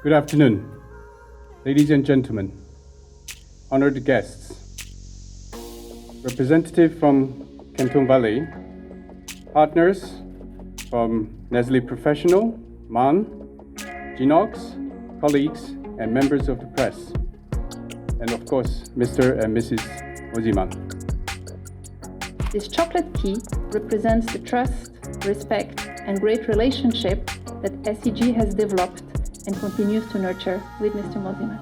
Good afternoon, ladies and gentlemen, honored guests, representative from Canton of Valais, partners from Nestlé Professional, Mann, Ginox, colleagues, and members of the press, and of course, Mr. and Mrs. Mosimann. This chocolate tea represents the trust, respect, and great relationship that SEG has developed and continues to nurture with Mr. Mosimann.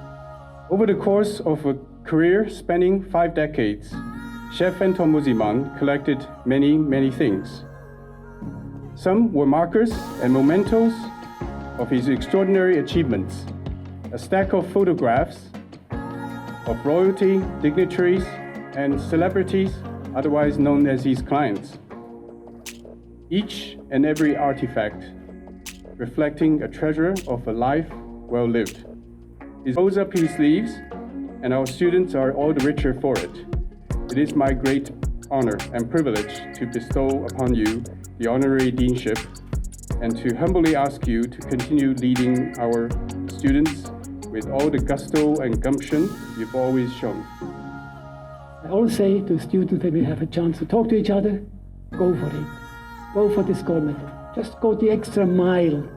Over the course of a career spanning 5 decades, Chef Anton Mosimann collected many things. Some were markers and mementos of his extraordinary achievements, a stack of photographs of royalty, dignitaries, and celebrities, otherwise known as his clients. Each and every artifact reflecting a treasure of a life well lived. He rolls up his sleeves, and our students are all the richer for it. It is my great honor and privilege to bestow upon you the honorary deanship and to humbly ask you to continue leading our students with all the gusto and gumption you've always shown. I always say to students when we have a chance to talk to each other, go for it. Go for this gold medal. Just go the extra mile.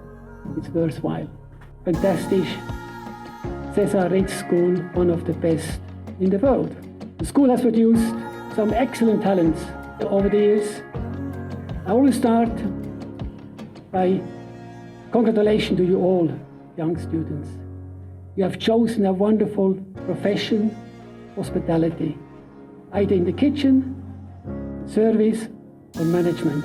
It's worthwhile. Fantastic. Cesar Ritz School, one of the best in the world. The school has produced some excellent talents over the years. I always start by congratulations to you all, young students. You have chosen a wonderful profession, hospitality, either in the kitchen, service, or management.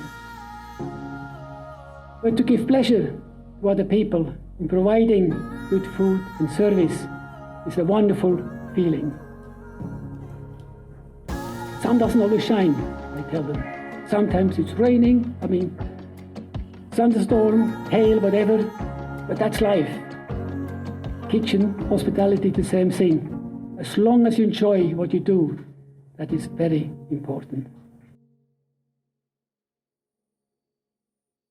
But to give pleasure to other people in providing good food and service is a wonderful feeling. Sun doesn't always shine, I tell them. Sometimes it's raining, thunderstorm, hail, whatever, but that's life. Kitchen, hospitality, the same thing. As long as you enjoy what you do, that is very important.